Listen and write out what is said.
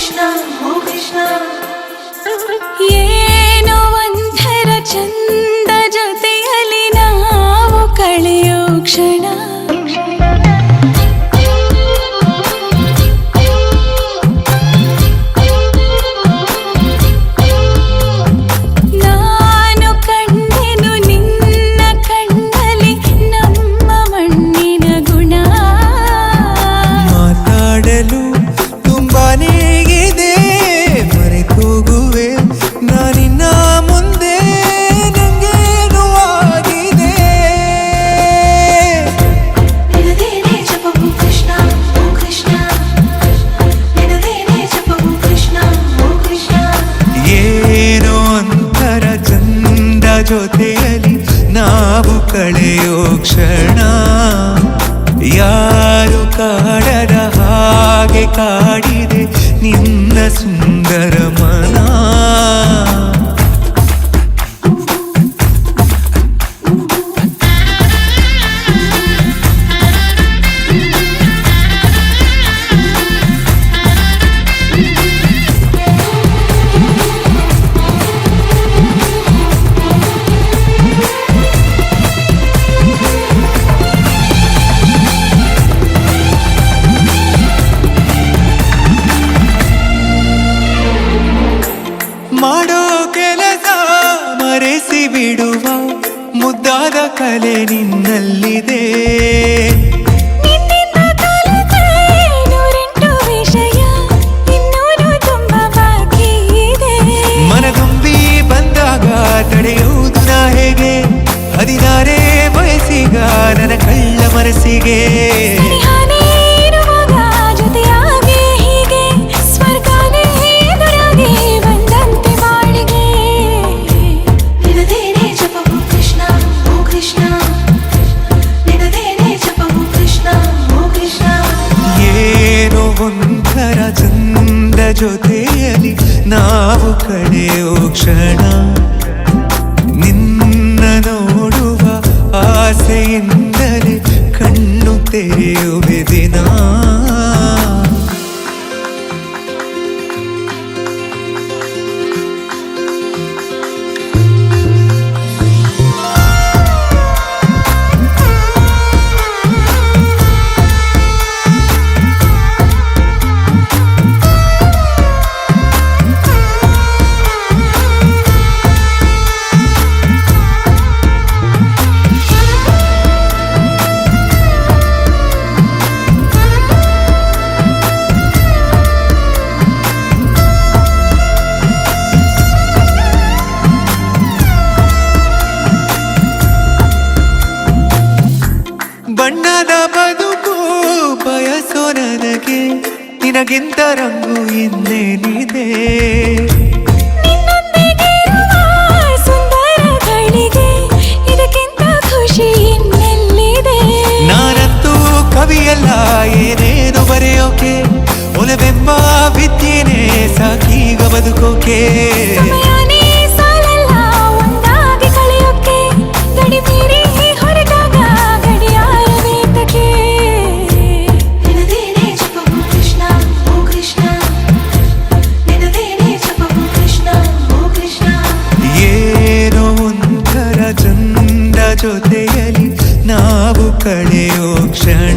Krishna, oh Krishna. ಏನೋ ಒಂಥರ ಚಂದ ಜೊತೆಯಲ್ಲಿ ನಾವು ಕಳೆಯೋ ಕ್ಷಣ. ನಾನು ಕಂಡೆನು ನಿನ್ನ ಕಣ್ಣಲ್ಲಿ ನಮ್ಮ ಮಣ್ಣಿನ ಗುಣ. ಮಾತಾಡಲು ತುಂಬಾನೇ ಇದೆ, ಮರೆತೋಗುವೆ ನಾನಿನ್ನ ಮುಂದೆ, ನಂಗೇನು ಆಗಿದೆ. ನಿನದೇನೆ ಜಪವು ಕೃಷ್ಣ, ಓ ಕೃಷ್ಣ. ನಿನದೇನೆ ಜಪವು ಕೃಷ್ಣ, ಓ ಕೃಷ್ಣ. ಏನೋ ಒಂಥರ ಚಂದ ಜೊತೆಯಲ್ಲಿ ನಾವು ಕಳೆಯೋ ಕ್ಷಣ. ಯಾರು ಕಾಡದ ಹಾಗೆ ಕಾಡಿದೆ ನಿನ್ನ ಸುಂದರ ಮನ. ಮಾಡೋ ಕೆಲಸ ಮರೆಸಿ ಬಿಡುವ ಮುದ್ದಾದ ಕಲೆ ನಿನ್ನಲ್ಲಿದೆ. ನಿನ್ನಿಂದ ಕಲಿತೆ ನೂರೆಂಟು ವಿಷಯ, ಇನ್ನೂರು ತುಂಬ ಬಾಕಿ ಇದೆ. ಮನಗುಂಬಿ ಬಂದಾಗ ತಡೆಯುವುದು ನಾ ಹೇಗೆ, 16 ವಯಸ್ಸಿಗ ನನ್ನ ಕಳ್ಳ ಮನಸ್ಸಿಗೆ. ಸನಿಹಾನೇ ಇರುವಾಗ ಜೊತೆಯಾಗಿ ಹೀಗೆ ಸ್ವರ್ಗನೇ ಎದುರಾಗಿ ಬಂದಂತೆ ಬಾಳಿಗೆ. ನಿನದೇನೆ ಜಪವು ಕೃಷ್ಣ, ಓ ಕೃಷ್ಣ. ನಿನದೇನೆ ಜಪವು ಕೃಷ್ಣ, ಓ ಕೃಷ್ಣ. ಏನೋ ಒಂಥರ ಚಂದ ಜೊತೆಯಲ್ಲಿ ನಾವು ಕಳೆಯೋ ಕ್ಷಣ. ನಿನ್ನ ನೋಡುವ ಆಸೆಯಿಂದಲೇ ಕಣ್ಣು ತೆರೆಯುವೆ ದಿನ. ಬಣ್ಣದ ಬದುಕು ಬಯಸೋ ನನಗೆ ನಿನಗಿಂತ ರಂಗು ಇನ್ನೇನಿದೆ. ನಿನ್ನೊಂದಿಗಿರುವ ಸುಂದರಗಳಿಗೆ ಇದಕ್ಕಿಂತ ಖುಷಿ ಇನ್ನೆಲ್ಲಿದೆ. ನಾನಂತೂ ಕವಿಯಲ್ಲ ಏನೇನು ಬರೆಯೋಕೆ, ಒಲವೆಂಬ ವಿದ್ಯೆನೇ ಸಾಕೀಗ ಬದುಕೋಕೆ. ಸಮಯನೇ ಸಾಲಲ್ಲ ಒಂದಾಗಿ ಕಳೆಯೋಕೆ, ಗಡಿ ಮೀರಿ ಹೊರಟಾಗ ಗಡಿಯಾರ ವೇತಕ್ಕೆ. ನಿನದೇನೆ ಜಪವು ಕೃಷ್ಣ, ಓ ಕೃಷ್ಣ. ನಿನದೇನೆ ಜಪವು ಕೃಷ್ಣ, ಓ ಕೃಷ್ಣ. ಏನೋ ಒಂಥರ ಚಂದ ಜೊತೆಯಲ್ಲಿ ನಾವು ಕಳೆಯೋ ಕ್ಷಣ.